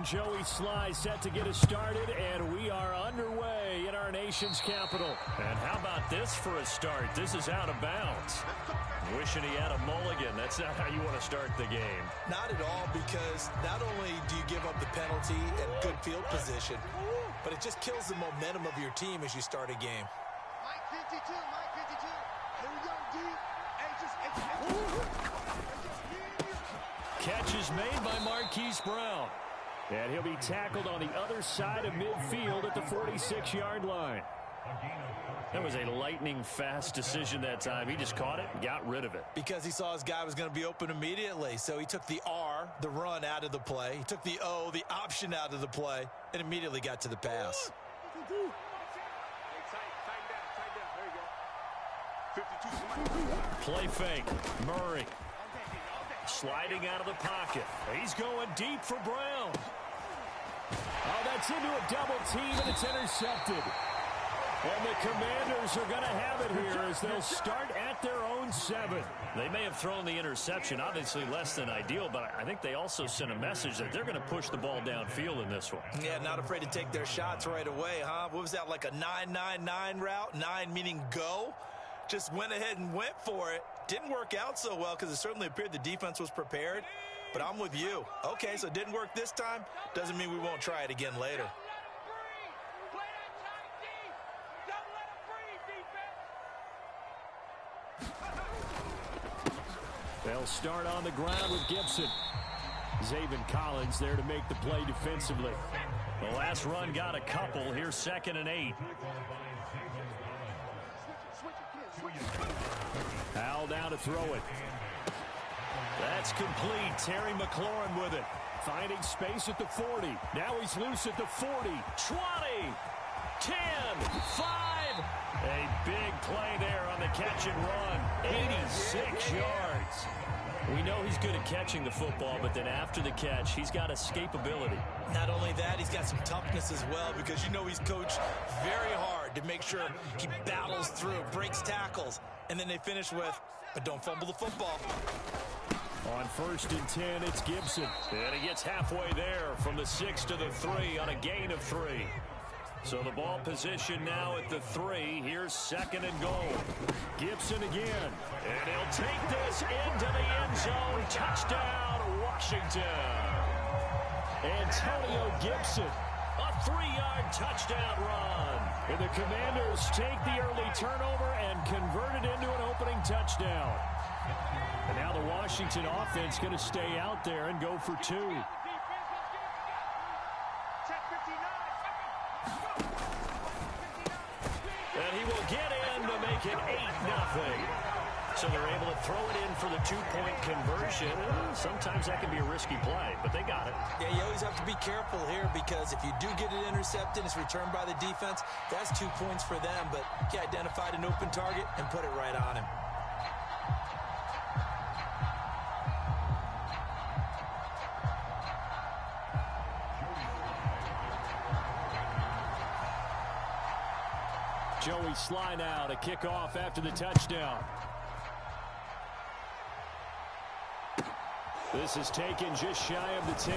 and Joey Sly set to get us started, and we are underway in our nation's capital. And how about this for a start? This is out of bounds. Wishing he had a mulligan. That's not how you want to start the game. Not at all, because not only do you give up the penalty and good field position, but it just kills the momentum of your team as you start a game. Mike 52, Mike 52. Here we go, D. Hey, Catch is made by Marquise Brown. And he'll be tackled on the other side of midfield at the 46-yard line. That was a lightning-fast decision that time. He just caught it and got rid of it. Because he saw his guy was going to be open immediately. So he took the R, the run, out of the play. He took the O, the option, out of the play, and immediately got to the pass. Play fake. Murray. Sliding out of the pocket. He's going deep for Brown. Oh, that's into a double team, and it's intercepted. And the Commanders are going to have it here as they'll start at their own 7. They may have thrown the interception, obviously less than ideal, but I think they also sent a message that they're going to push the ball downfield in this one. Yeah, not afraid to take their shots right away, huh? What was that, like a 9-9-9 route? 9 meaning go? Just went ahead and went for it. Didn't work out so well because it certainly appeared the defense was prepared. But I'm with you. Okay, so it didn't work this time. Doesn't mean we won't try it again later. They'll start on the ground with Gibson. Zaven Collins there to make the play defensively. The last run got a couple. Here's 2nd and 8. Howell down to throw it. That's complete. Terry McLaurin with it. Finding space at the 40. Now he's loose at the 40. 20. 10. 5. A big play there on the catch and run. 86 yards. We know he's good at catching the football, but then after the catch, he's got escapability. Not only that, he's got some toughness as well, because you know he's coached very hard to make sure he battles through, breaks tackles, and then they finish with, but don't fumble the football. On 1st and 10, it's Gibson. And he gets halfway there from the 6 to the 3 on a gain of 3. So the ball position now at the 3. Here's 2nd and goal. Gibson again. And he'll take this into the end zone. Touchdown, Washington. Antonio Gibson. A 3-yard touchdown run. And the Commanders take the early turnover and convert it into an opening touchdown. And now the Washington offense going to stay out there and go for 2. And he will get in to make it 8-0. So they're able to throw it in for the 2-point conversion. Sometimes that can be a risky play, but they got it. Yeah, you always have to be careful here, because if you do get it intercepted, it's returned by the defense. That's 2 points for them, but he identified an open target and put it right on him. Joey Sly now to kick off after the touchdown. This is taken just shy of the 10.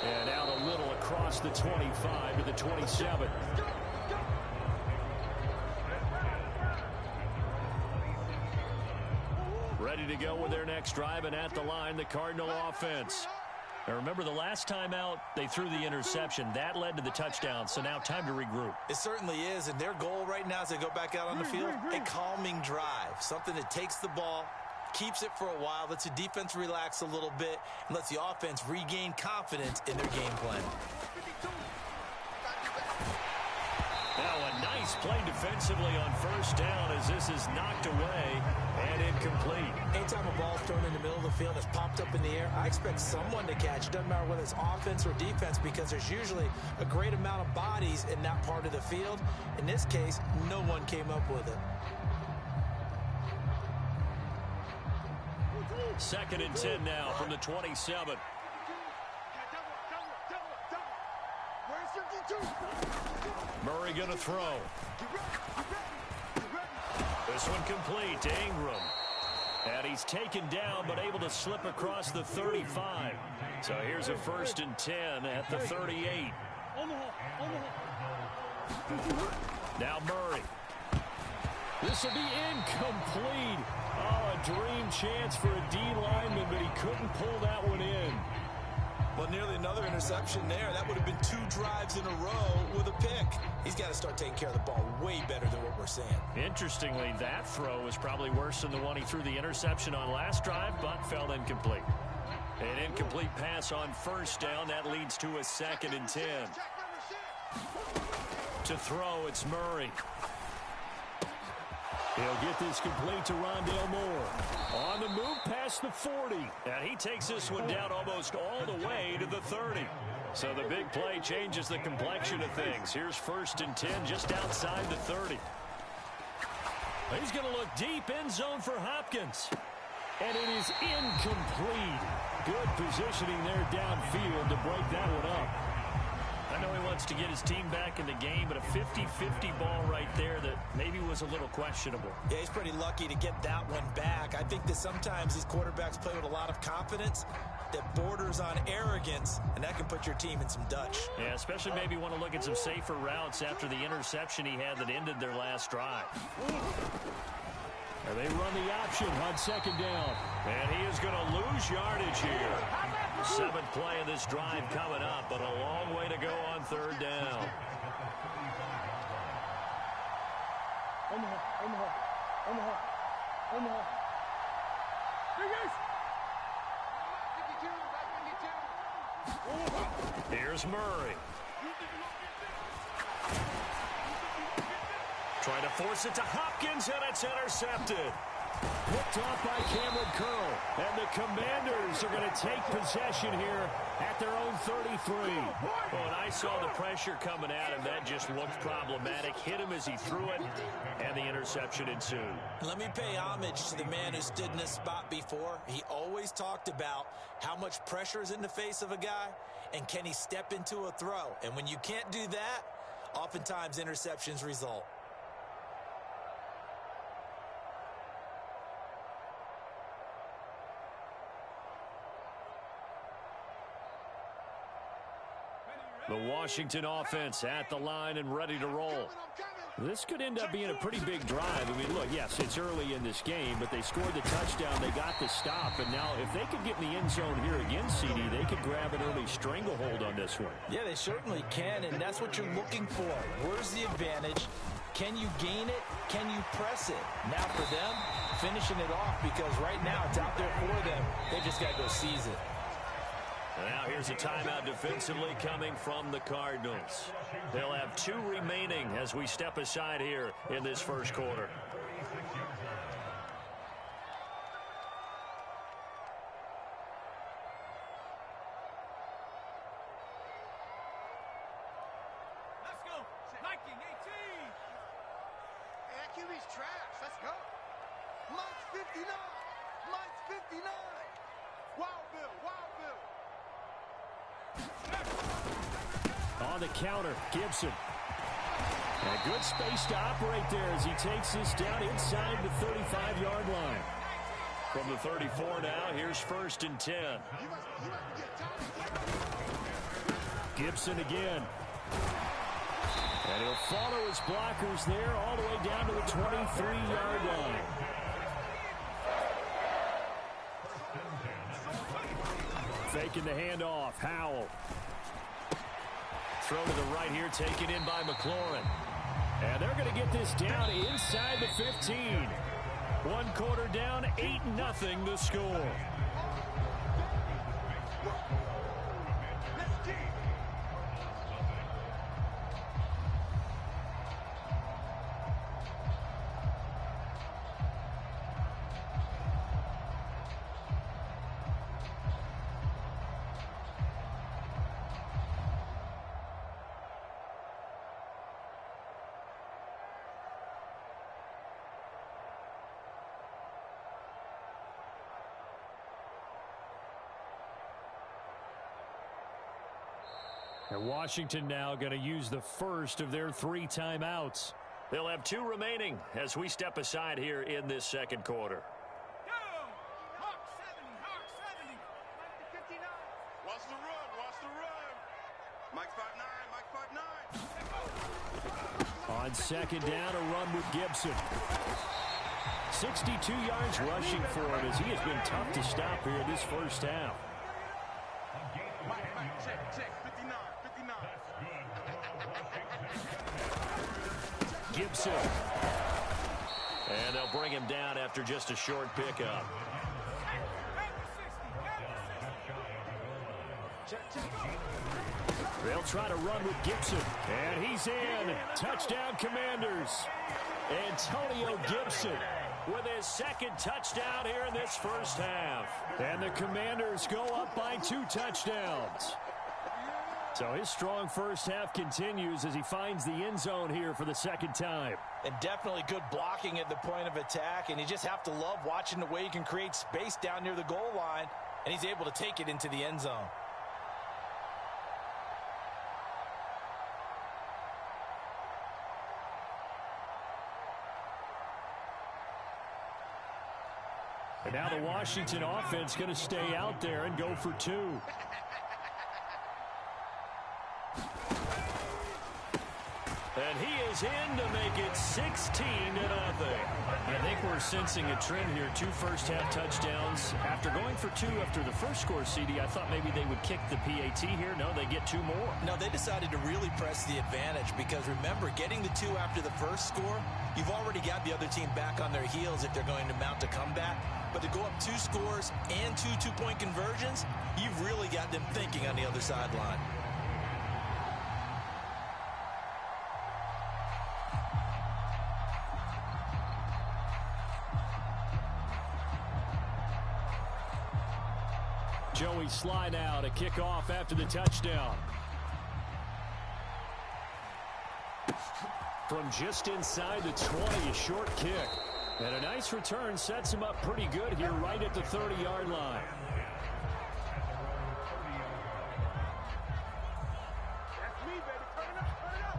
And out a little across the 25 to the 27. Ready to go with their next drive, and at the line, the Cardinal offense. Now remember, the last time out, they threw the interception. That led to the touchdown, so now time to regroup. It certainly is, and their goal right now as they go back out on the field, a calming drive, something that takes the ball, keeps it for a while, lets the defense relax a little bit, and lets the offense regain confidence in their game plan. Now a nice play defensively on 1st down as this is knocked away and incomplete. Anytime a ball's thrown in the middle of the field, it's popped up in the air, I expect someone to catch. It doesn't matter whether it's offense or defense, because there's usually a great amount of bodies in that part of the field. In this case, no one came up with it. 2nd and 10 now from the 27. Murray going to throw. This one complete to Ingram. And he's taken down, but able to slip across the 35. So here's a 1st and 10 at the 38. Now Murray. This will be incomplete. Oh, a dream chance for a D lineman, but he couldn't pull that one in. Well, nearly another interception there. That would have been 2 drives in a row with a pick. He's got to start taking care of the ball way better than what we're seeing. Interestingly, that throw was probably worse than the one he threw the interception on last drive, but fell incomplete. An incomplete pass on 1st down. That leads to a 2nd and 10. To throw, it's Murray. He'll get this complete to Rondale Moore. On the move past the 40. And he takes this one down almost all the way to the 30. So the big play changes the complexion of things. Here's 1st and 10 just outside the 30. He's going to look deep, end zone for Hopkins. And it is incomplete. Good positioning there downfield to break that one up. I know he wants to get his team back in the game, but a 50-50 ball right there that maybe was a little questionable. Yeah, he's pretty lucky to get that one back. I think that sometimes these quarterbacks play with a lot of confidence that borders on arrogance, and that can put your team in some Dutch. Yeah, especially maybe want to look at some safer routes after the interception he had that ended their last drive. And they run the option on 2nd down. And he is going to lose yardage here. 7th play of this drive coming up, but a long way to go on 3rd down. Here's Murray. Trying to force it to Hopkins, and it's intercepted. Picked off by Cameron Curl. And the Commanders are going to take possession here at their own 33. Oh, and I saw the pressure coming at him. That just looked problematic. Hit him as he threw it, and the interception ensued. Let me pay homage to the man who stood in this spot before. He always talked about how much pressure is in the face of a guy, and can he step into a throw. And when you can't do that, oftentimes interceptions result. The Washington offense at the line and ready to roll. This could end up being a pretty big drive. I mean, look, yes, it's early in this game, but they scored the touchdown. They got the stop. And now if they could get in the end zone here again, CD, they could grab an early stranglehold on this one. Yeah, they certainly can, and that's what you're looking for. Where's the advantage? Can you gain it? Can you press it? Now for them, finishing it off, because right now it's out there for them. They just got to go seize it. Now here's a timeout defensively coming from the Cardinals. They'll have 2 remaining as we step aside here in this first quarter. Let's go. 1918. Hey, that QB's trash. Let's go. Mike's 59. Mike's 59. Wild Bill. Wild Bill. On the counter, Gibson. A good space to operate there as he takes this down inside the 35-yard line. From the 34 now, here's 1st and 10. Gibson again. And he'll follow his blockers there all the way down to the 23-yard line. Faking the handoff, Howell. Throw to the right here, taken in by McLaurin. And they're going to get this down inside the 15. 1 quarter down, 8-0 the score. And Washington now going to use the first of their 3 timeouts. They'll have 2 remaining as we step aside here in this second quarter. Hawk 70, Hawk 70. 59. Mike's 5'9", Mike's 5'9". On second down, a run with Gibson. 62 yards rushing for him as he has been tough to stop here this first half. Mike, check, 59. Gibson. And they'll bring him down after just a short pickup. They'll try to run with Gibson. And he's in. Touchdown, Commanders. Antonio Gibson with his second touchdown here in this first half. And the Commanders go up by 2 touchdowns. So his strong first half continues as he finds the end zone here for the second time. And definitely good blocking at the point of attack. And you just have to love watching the way he can create space down near the goal line. And he's able to take it into the end zone. And now the Washington offense going to stay out there and go for 2. And he is in to make it 16-0. I think we're sensing a trend here. 2 first-half touchdowns. After going for 2 after the first score, CD, I thought maybe they would kick the PAT here. No, they get 2 more. No, they decided to really press the advantage because, remember, getting the 2 after the first score, you've already got the other team back on their heels if they're going to mount a comeback. But to go up 2 scores and 2 two-point conversions, you've really got them thinking on the other sideline. Joey slide out, a kickoff after the touchdown. From just inside the 20, a short kick. And a nice return sets him up pretty good here right at the 30-yard line. That's me, baby. Turn it up, turn it up.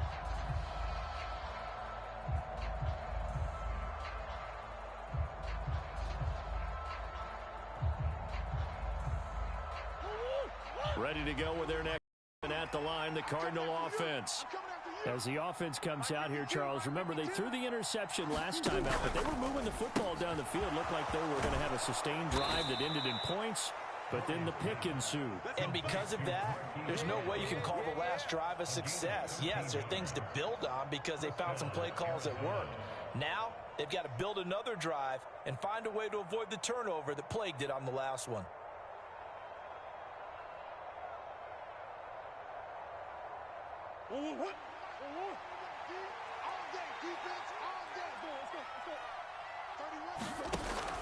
Ready to go with their next and at the line, the Cardinal offense. As the offense comes out here, Charles, remember they threw the interception last time out, but they were moving the football down the field. Looked like they were going to have a sustained drive that ended in points, but then the pick ensued. And because of that, there's no way you can call the last drive a success. Yes, there are things to build on because they found some play calls that worked. Now, they've got to build another drive and find a way to avoid the turnover that plagued it on the last one.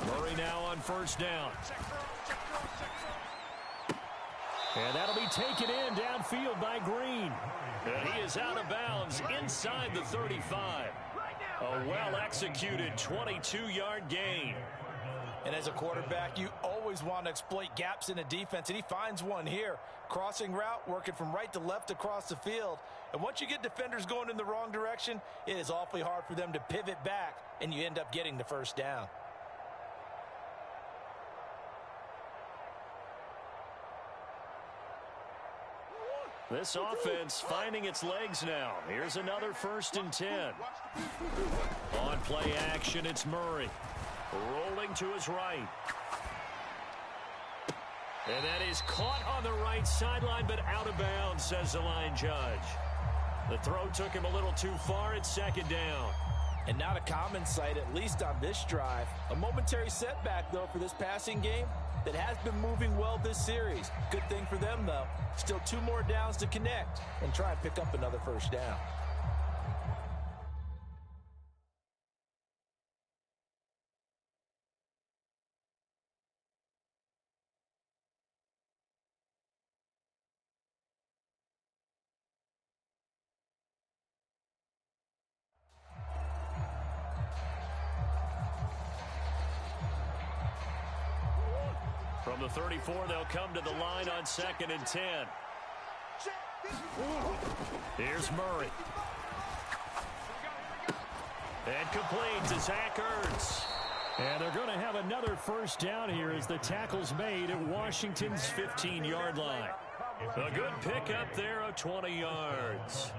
Murray now on first down. And that'll be taken in downfield by Green. And he is out of bounds inside the 35. A well-executed 22-yard gain. And as a quarterback, you always want to exploit gaps in a defense, and he finds one here. Crossing route, working from right to left across the field. And once you get defenders going in the wrong direction, it is awfully hard for them to pivot back, and you end up getting the first down. This offense finding its legs now. Here's another 1st and 10. On play action, it's Murray. Rolling to his right. And that is caught on the right sideline, but out of bounds, says the line judge. The throw took him a little too far. It's 2nd down. And not a common sight, at least on this drive. A momentary setback, though, for this passing game that has been moving well this series. Good thing for them, though. Still 2 more downs to connect and try and pick up another first down. From the 34, they'll come to the line on 2nd and 10. Here's Murray. And complete to Zach Ertz. And they're going to have another first down here as the tackle's made at Washington's 15-yard line. A good pickup there of 20 yards.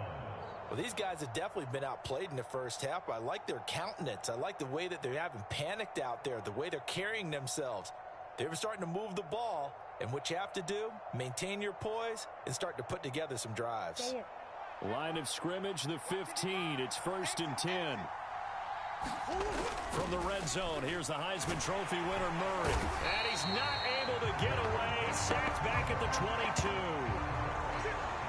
Well, these guys have definitely been outplayed in the first half. I like their countenance. I like the way that they haven't panicked out there, the way they're carrying themselves. They're starting to move the ball, and what you have to do, maintain your poise and start to put together some drives. Line of scrimmage, the 15. It's 1st and 10. From the red zone, here's the Heisman Trophy winner, Murray. And he's not able to get away. Sacked back at the 22.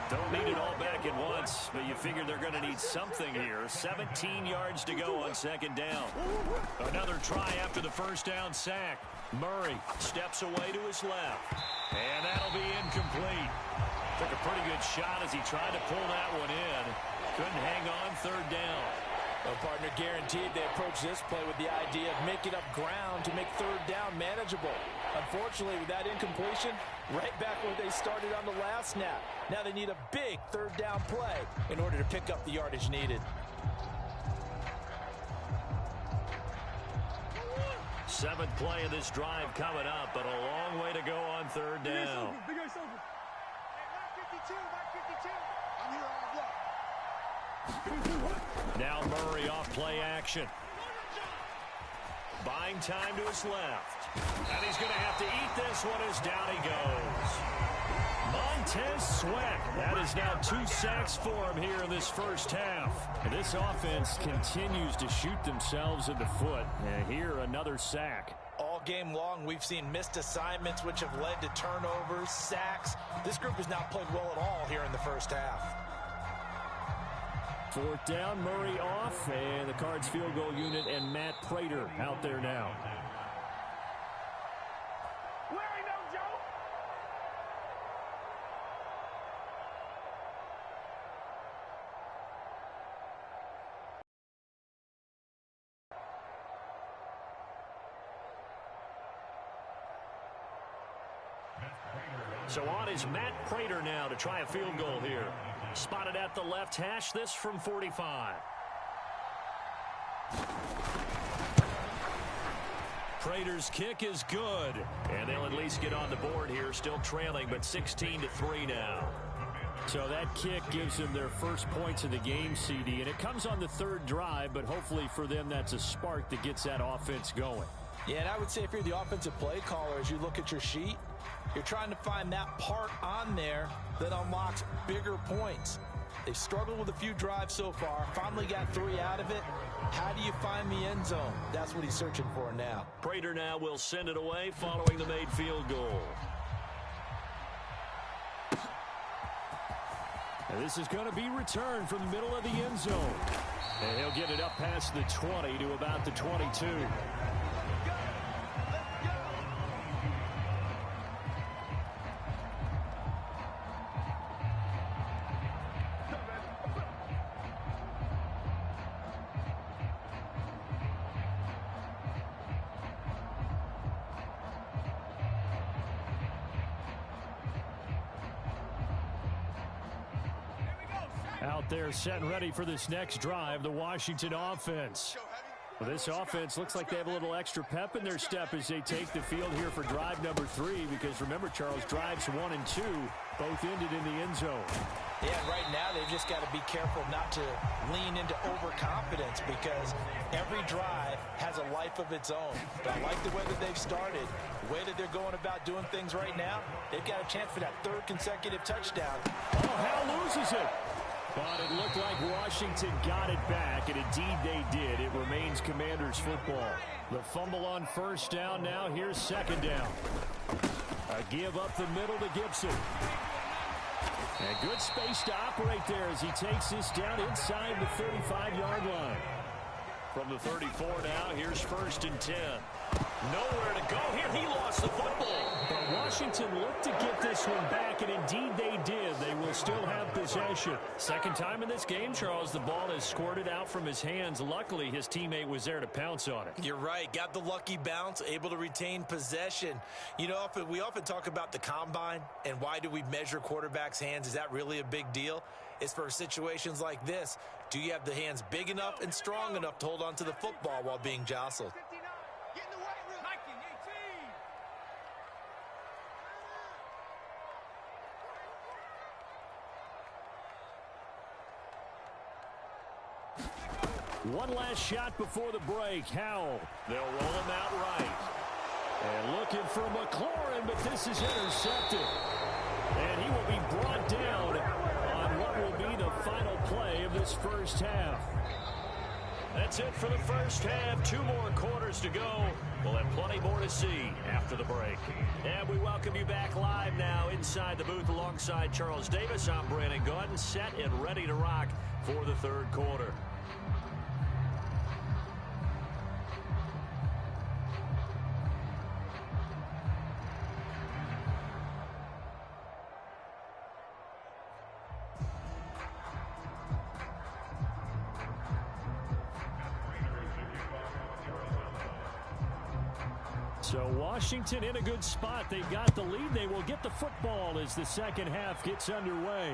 Don't need it all back at once, but you figure they're going to need something here. 17 yards to go on 2nd down. Another try after the 1st down sack. Murray steps away to his left. And that'll be incomplete. Took a pretty good shot as he tried to pull that one in. Couldn't hang on 3rd down. Well, partner, guaranteed they approach this play with the idea of making up ground to make 3rd down manageable. Unfortunately, with that incompletion, right back where they started on the last snap. Now they need a big 3rd down play in order to pick up the yardage needed. 7th play of this drive coming up, but a long way to go on 3rd down. Now Murray off play action. Buying time to his left. And he's going to have to eat this one as down he goes. Montez Sweat. That is now 2 sacks for him here in this first half. And this offense continues to shoot themselves in the foot. And here another sack. All game long, we've seen missed assignments, which have led to turnovers, sacks. This group has not played well at all here in the first half. 4th down, Murray off, and the Cards field goal unit and Matt Prater out there now. So on is Matt Prater now to try a field goal here. Spotted at the left hash, this from 45. Prater's kick is good. And they'll at least get on the board here, still trailing, but 16-3 now. So that kick gives them their first points of the game, CD. And it comes on the 3rd drive, but hopefully for them that's a spark that gets that offense going. Yeah, and I would say if you're the offensive play caller, as you look at your sheet, you're trying to find that part on there that unlocks bigger points. They've struggled with a few drives so far, finally got 3 out of it. How do you find the end zone? That's what he's searching for now. Prater now will send it away following the made field goal. And this is going to be returned from the middle of the end zone. And he'll get it up past the 20 to about the 22. Out there set and ready for this next drive, the Washington offense. Well, this offense looks like they have a little extra pep in their step as they take the field here for drive number 3, because remember, Charles, drives 1 and 2 both ended in the end zone. Yeah, right now they've just got to be careful not to lean into overconfidence, because every drive has a life of its own. But I like the way that they've started, the way that they're going about doing things right now. They've got a chance for that 3rd consecutive touchdown. Oh, Hal loses it. But it looked like Washington got it back, and indeed they did. It remains Commanders football. The fumble on 1st down now. Here's 2nd down. A give up the middle to Gibson. And good space to operate there as he takes this down inside the 35-yard line. From the 34 now, here's 1st and 10. Nowhere to go here. He lost the football. But Washington looked to get this one back, and indeed they did. They will still have possession. 2nd time in this game, Charles, the ball has squirted out from his hands. Luckily, his teammate was there to pounce on it. You're right. Got the lucky bounce, able to retain possession. You know, we often talk about the combine and why do we measure quarterbacks' hands. Is that really a big deal? It's for situations like this. Do you have the hands big enough and strong enough to hold on to the football while being jostled? One last shot before the break. Howell. They'll roll him out right. And looking for McLaurin, but this is intercepted. And he will be brought down on what will be the final play of this first half. That's it for the first half. 2 more quarters to go. We'll have plenty more to see after the break. And we welcome you back live now inside the booth alongside Charles Davis. I'm Brandon Gordon, set and ready to rock for the third quarter. So Washington in a good spot. They've got the lead. They will get the football as the second half gets underway.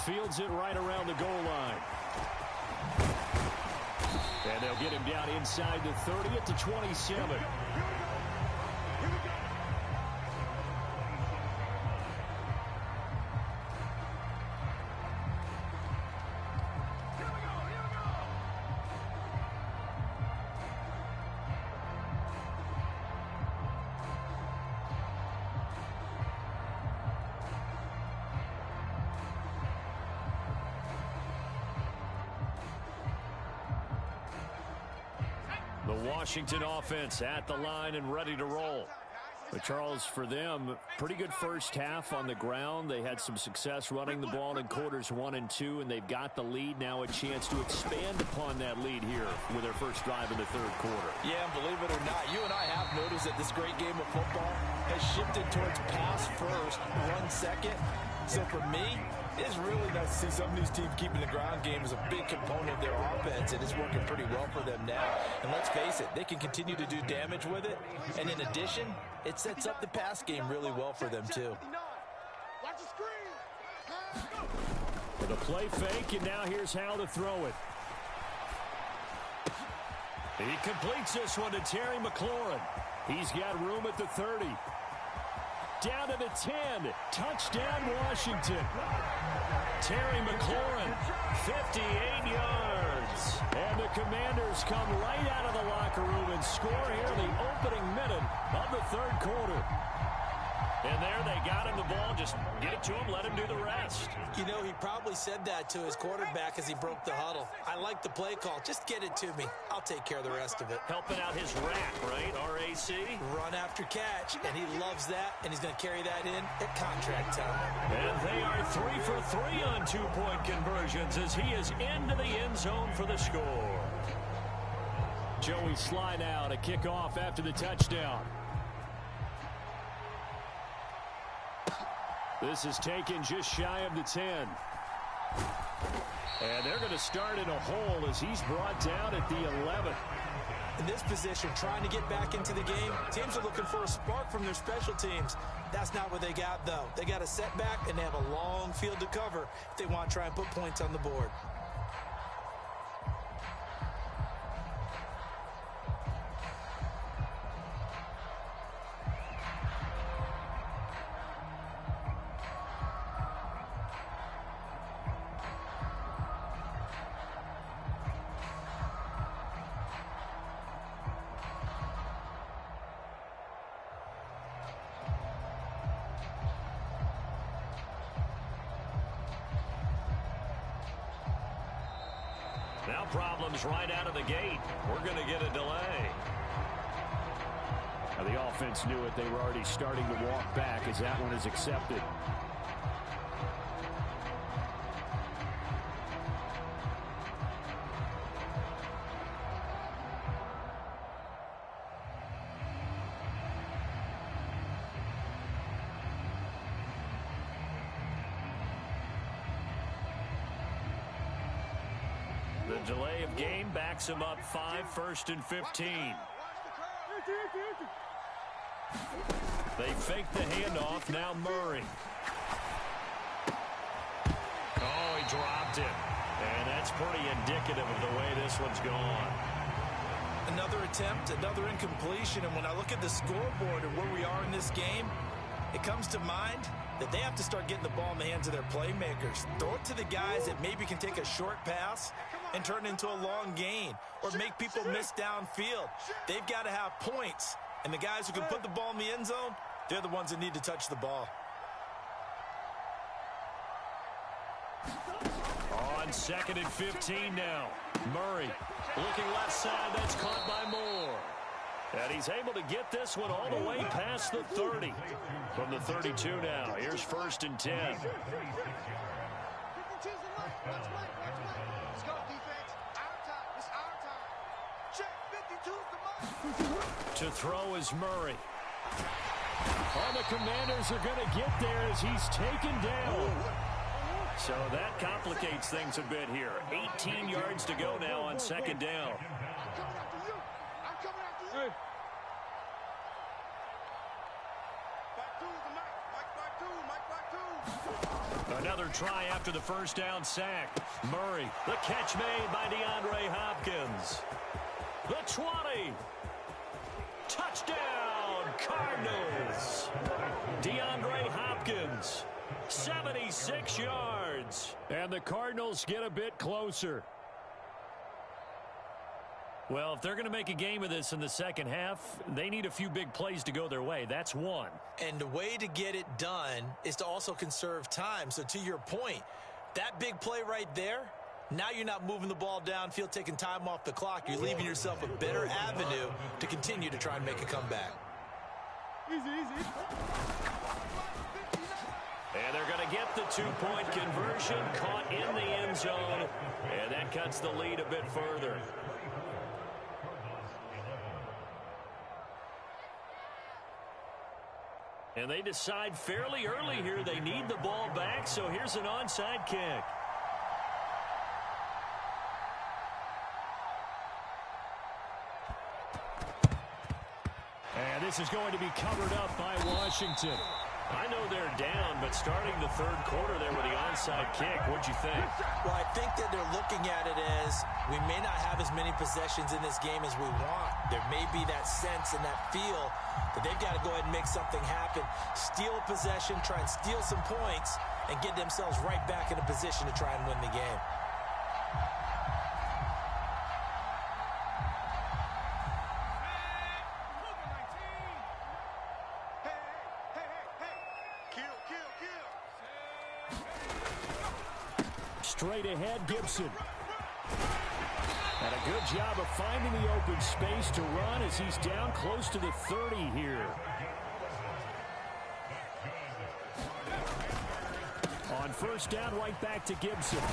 Fields it right around the goal line. And they'll get him down inside the 30 at the 27. The Washington offense at the line and ready to roll. But Charles, for them, pretty good first half on the ground. They had some success running the ball in quarters 1 and 2, and they've got the lead now, a chance to expand upon that lead here with their first drive in the third quarter. Yeah, and believe it or not, you and I have noticed that this great game of football has shifted towards pass first, run second. So for me, it's really nice to see some of these teams keeping the ground game as a big component of their offense, and it's working pretty well for them now. And let's face it, they can continue to do damage with it. And in addition, it sets up the pass game really well for them, too. With a play fake, and now here's how to throw it. He completes this one to Terry McLaurin. He's got room at the 30. Down to the 10. Touchdown, Washington. Terry McLaurin, 58 yards. And the Commanders come right out of the locker room and score here in the opening minute of the third quarter. And there they got him the ball. Just get it to him, let him do the rest. You know, he probably said that to his quarterback as he broke the huddle. I like the play call. Just get it to me. I'll take care of the rest of it. Helping out his rack, right? RAC. Run after catch, and he loves that, and he's going to carry that in at contract time. And they are 3 for 3 on 2-point conversions as he is into the end zone for the score. Joey slide out, a kickoff after the touchdown. This is taken just shy of the 10. And they're going to start in a hole as he's brought down at the 11. In this position, trying to get back into the game, teams are looking for a spark from their special teams. That's not what they got, though. They got a setback, and they have a long field to cover if they want to try and put points on the board. Now problems right out of the gate. We're going to get a delay. Now the offense knew it. They were already starting to walk back as that one is accepted. The delay of game backs him up 5, 1st and 15. They fake the handoff. Now Murray. Oh, he dropped it. And that's pretty indicative of the way this one's gone. Another attempt, another incompletion. And when I look at the scoreboard and where we are in this game, it comes to mind that they have to start getting the ball in the hands of their playmakers. Throw it to the guys that maybe can take a short pass and turn it into a long gain or make people miss downfield. They've got to have points. And the guys who can put the ball in the end zone, they're the ones that need to touch the ball. On 2nd and 15 now. Murray looking left side. That's caught by Moore. And he's able to get this one all the way past the 30. From the 32 now. Here's 1st and 10. 52's the line. Let's go, defense. Our time. It's our time. Check. 52's the mark. To throw is Murray. All the Commanders are going to get there as he's taken down. So that complicates things a bit here. 18 yards to go now on 2nd down. I'm coming after you. I'm coming after you. Back two, the Mike back two. Another try after the 1st down sack. Murray, the catch made by DeAndre Hopkins. The 20. Touchdown, Cardinals. DeAndre Hopkins, 76 yards. And the Cardinals get a bit closer. Well, if they're going to make a game of this in the second half, they need a few big plays to go their way. That's one. And the way to get it done is to also conserve time. So to your point, that big play right there, now you're not moving the ball downfield, taking time off the clock. You're leaving yourself a better avenue to continue to try and make a comeback. Easy. And they're going to get the 2-point conversion, caught in the end zone, and that cuts the lead a bit further. And they decide fairly early here they need the ball back, so here's an onside kick. And this is going to be covered up by Washington. I know they're down, but starting the 3rd quarter there with the onside kick, what'd you think? Well, I think that they're looking at it as we may not have as many possessions in this game as we want. There may be that sense and that feel that they've got to go ahead and make something happen. Steal a possession, try and steal some points, and get themselves right back in a position to try and win the game. Straight ahead, Gibson. And a good job of finding the open space to run as he's down close to the 30 here. On 1st down, right back to Gibson.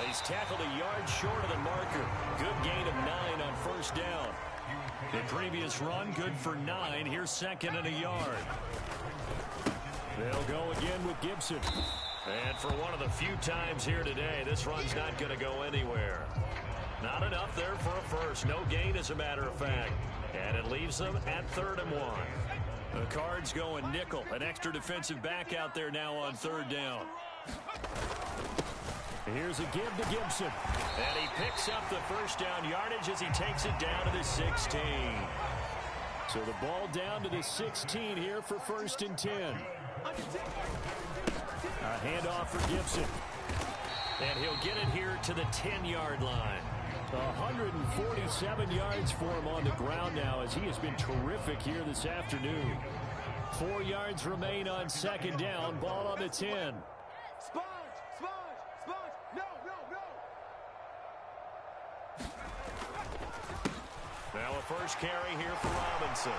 He's tackled a yard short of the marker. Good gain of 9 on 1st down. The previous run, good for 9. Here's 2nd and a yard. They'll go again with Gibson. And for one of the few times here today, this run's not going to go anywhere. Not enough there for a first. No gain, as a matter of fact. And it leaves them at 3rd and 1. The Cards going nickel. An extra defensive back out there now on 3rd down. Here's a give to Gibson. And he picks up the 1st down yardage as he takes it down to the 16. So the ball down to the 16 here for 1st and 10. A handoff for Gibson. And he'll get it here to the 10-yard line. 147 yards for him on the ground now as he has been terrific here this afternoon. 4 yards remain on 2nd down. Ball on the 10. Sponge. No. Now a first carry here for Robinson.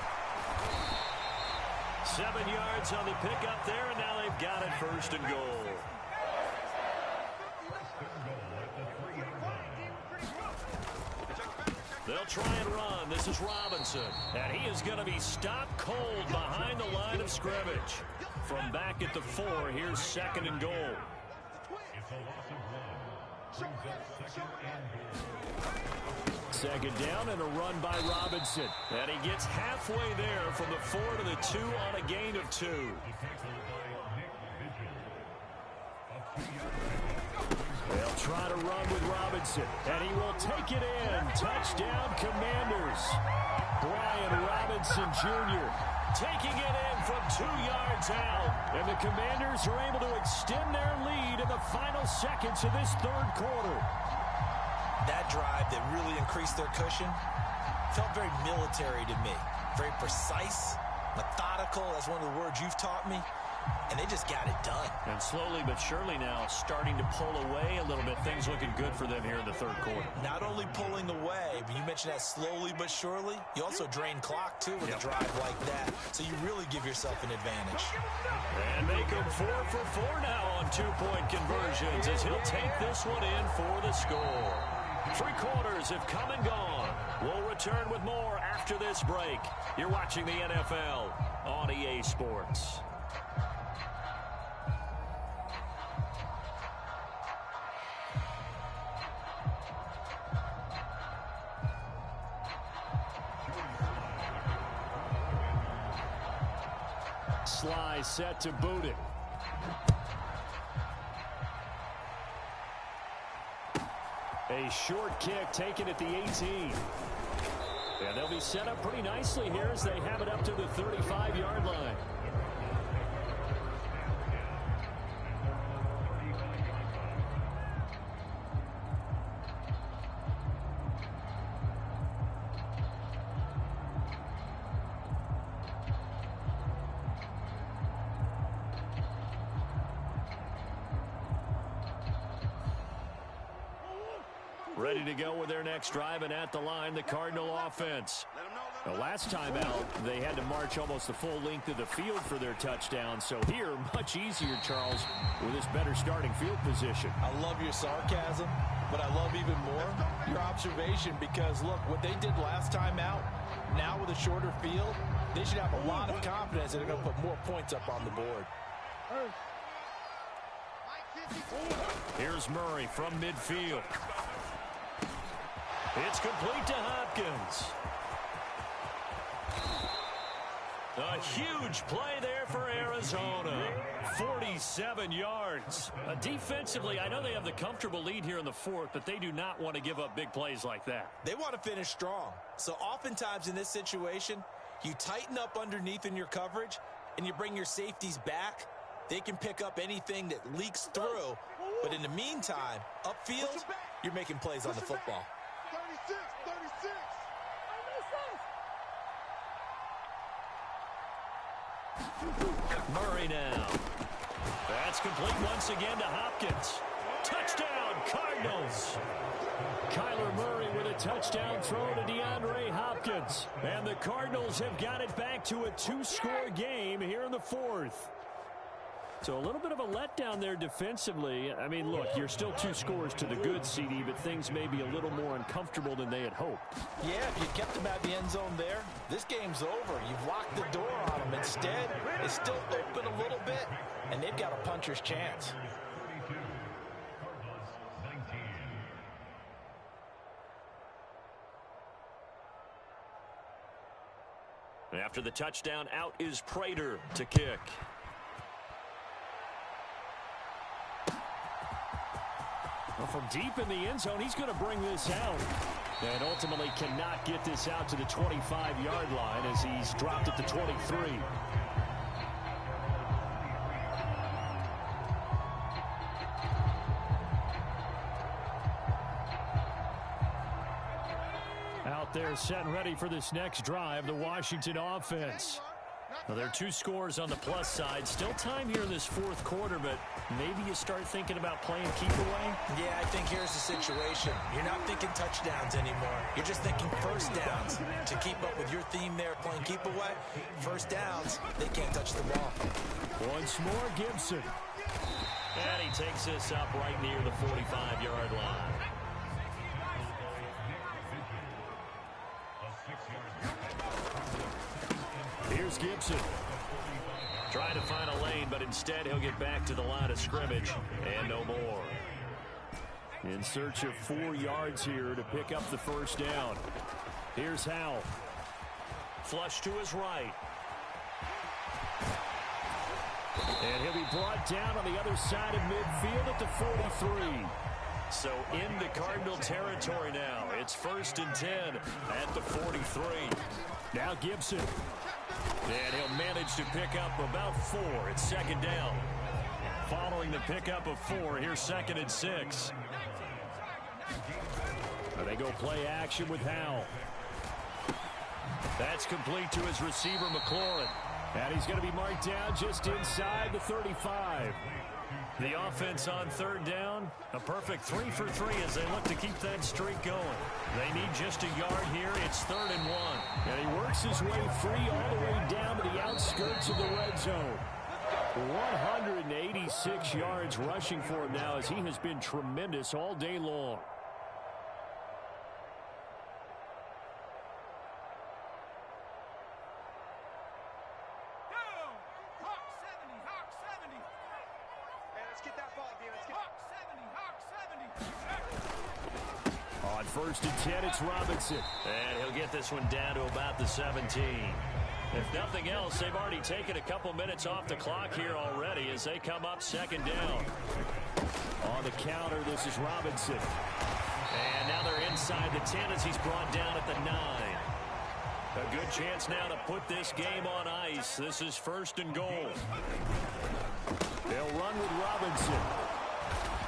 7 yards on the pickup there, and now they've got it 1st and goal. They'll try and run. This is Robinson. And he is going to be stopped cold behind the line of scrimmage. From back at the 4, here's 2nd and goal. Second down and a run by Robinson. And he gets halfway there from the 4 to the 2 on a gain of 2. They'll try to run with Robinson, and he will take it in. Touchdown, Commanders. Brian Robinson Jr. taking it in from 2 yards out. And the Commanders are able to extend their lead in the final seconds of this 3rd quarter. That drive that really increased their cushion felt very military to me. Very precise, methodical. That's one of the words you've taught me. And they just got it done. And slowly but surely now starting to pull away a little bit. Things looking good for them here in the third quarter. Not only pulling away, but you mentioned that slowly but surely. You also drain clock, too, with a drive like that. So you really give yourself an advantage. And make him 4 for 4 now on two-point conversions as he'll take this one in for the score. 3 quarters have come and gone. We'll return with more after this break. You're watching the NFL on EA Sports. Sly set to boot it. A short kick taken at the 18. And they'll be set up pretty nicely here as they have it up to the 35-yard line. Ready to go with their next drive, and at the line, the Cardinal offense. The last time out, they had to march almost the full length of the field for their touchdown. So here, much easier, Charles, with this better starting field position. I love your sarcasm, but I love even more your observation because, look, what they did last time out, now with a shorter field, they should have a lot of confidence that they're going to put more points up on the board. Here's Murray from midfield. It's complete to Hopkins. A huge play there for Arizona. 47 yards. Defensively, I know they have the comfortable lead here in the fourth, but they do not want to give up big plays like that. They want to finish strong. So oftentimes in this situation, you tighten up underneath in your coverage, and you bring your safeties back. They can pick up anything that leaks through. But in the meantime, upfield, you're making plays on the football. 36, 36. Murray now. That's complete once again to Hopkins. Touchdown, Cardinals. Kyler Murray with a touchdown throw to DeAndre Hopkins. And the Cardinals have got it back to a 2-score game here in the fourth. So a little bit of a letdown there defensively. I mean, look, you're still 2 scores to the good, CD, but things may be a little more uncomfortable than they had hoped. Yeah, if you kept them at the end zone there, this game's over. You've locked the door on them. Instead, it's still open a little bit, and they've got a puncher's chance. After the touchdown, out is Prater to kick. Well, from deep in the end zone, he's going to bring this out. And ultimately cannot get this out to the 25-yard line as he's dropped at the 23. Out there set and ready for this next drive, the Washington offense. Now, there are 2 scores on the plus side. Still time here in this fourth quarter, but maybe you start thinking about playing keep away? Yeah, I think here's the situation. You're not thinking touchdowns anymore. You're just thinking first downs. To keep up with your theme there, playing keep away, first downs, they can't touch the ball. Once more, Gibson. And he takes this up right near the 45-yard line. Here's Gibson. Trying to find a lane, but instead he'll get back to the line of scrimmage and no more. In search of 4 yards here to pick up the first down. Here's Howell. Flush to his right. And he'll be brought down on the other side of midfield at the 43. So into Cardinal territory now. It's 1st and 10 at the 43. Now Gibson. And he'll manage to pick up about 4. It's 2nd down. Following the pickup of 4, here's 2nd and 6. They go play action with Howell. That's complete to his receiver, McLaurin. And he's going to be marked down just inside the 35. The offense on third down, a perfect 3 for 3 as they look to keep that streak going. They need just a yard here. It's 3rd and 1. And he works his way free all the way down to the outskirts of the red zone. 186 yards rushing for him now as he has been tremendous all day long. On 1st and 10, it's Robinson. And he'll get this one down to about the 17. If nothing else, they've already taken a couple minutes off the clock here already as they come up 2nd down. On the counter, this is Robinson. And now they're inside the 10 as he's brought down at the 9. A good chance now to put this game on ice. This is 1st and goal. They'll run with Robinson.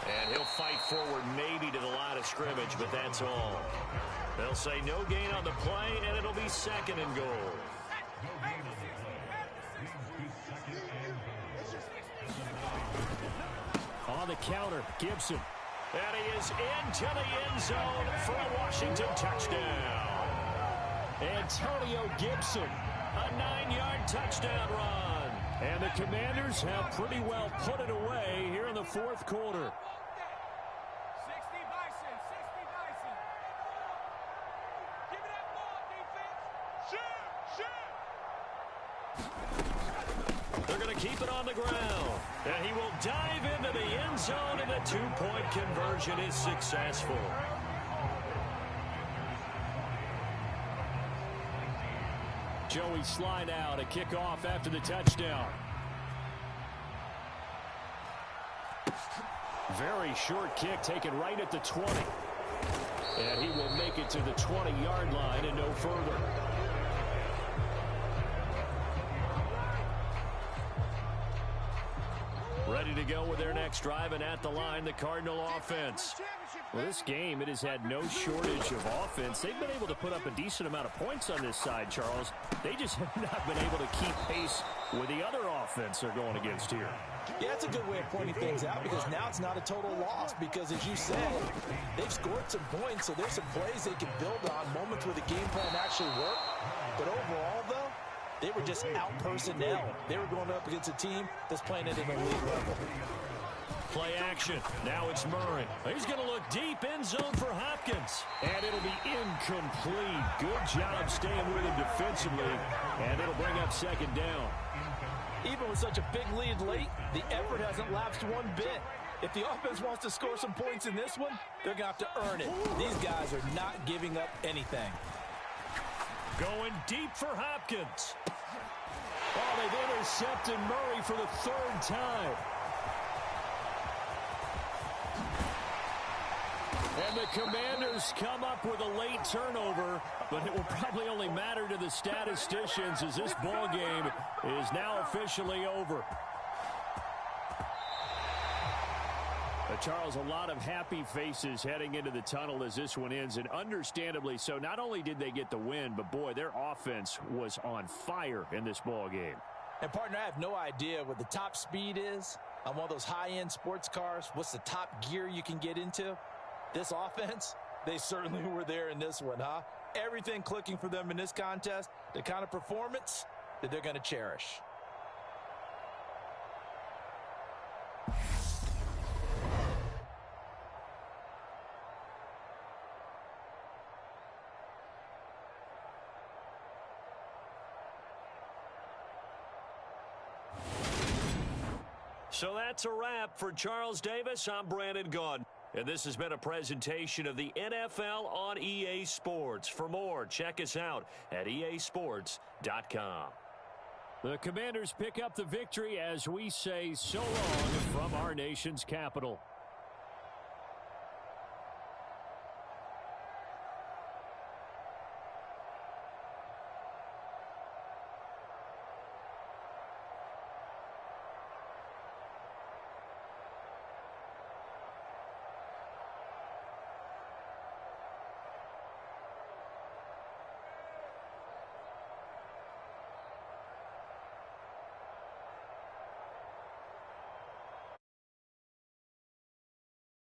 And he'll fight forward maybe to the line of scrimmage, but that's all. They'll say no gain on the play, and it'll be 2nd and goal. On the counter, Gibson. And he is into the end zone for a Washington touchdown. Antonio Gibson, a 9-yard touchdown run. And the Commanders have pretty well put it away here in the 4th quarter. 60 Bison, 60 Bison. Give me that ball, defense. Shoot, shoot. They're going to keep it on the ground. And he will dive into the end zone, and the 2-point conversion is successful. Joey slide out, a kickoff after the touchdown. Very short kick taken right at the 20. And he will make it to the 20-yard line and no further. Ready to go with their next drive, and at the line, the Cardinal offense. Well, this game, it has had no shortage of offense. They've been able to put up a decent amount of points on this side, Charles. They just have not been able to keep pace with the other offense they're going against here. Yeah, it's a good way of pointing things out because now it's not a total loss because, as you said, they've scored some points, so there's some plays they can build on, moments where the game plan actually worked. But overall, though, they were just out-personnel. They were going up against a team that's playing at an elite level. Play action. Now it's Murray. He's going to look deep end zone for Hopkins. And it'll be incomplete. Good job staying with him defensively. And it'll bring up 2nd down. Even with such a big lead late, the effort hasn't lapsed one bit. If the offense wants to score some points in this one, they're going to have to earn it. These guys are not giving up anything. Going deep for Hopkins. Oh, they've intercepted Murray for the 3rd time. And the Commanders come up with a late turnover, but it will probably only matter to the statisticians as this ball game is now officially over. Charles, a lot of happy faces heading into the tunnel as this one ends, and understandably so. Not only did they get the win, but boy, their offense was on fire in this ball game. And partner, I have no idea what the top speed is on one of those high-end sports cars. What's the top gear you can get into? This offense, they certainly were there in this one, huh? Everything clicking for them in this contest, the kind of performance that they're going to cherish. So that's a wrap for Charles Davis. I'm Brandon Gaudin. And this has been a presentation of the NFL on EA Sports. For more, check us out at easports.com. The Commanders pick up the victory as we say so long from our nation's capital.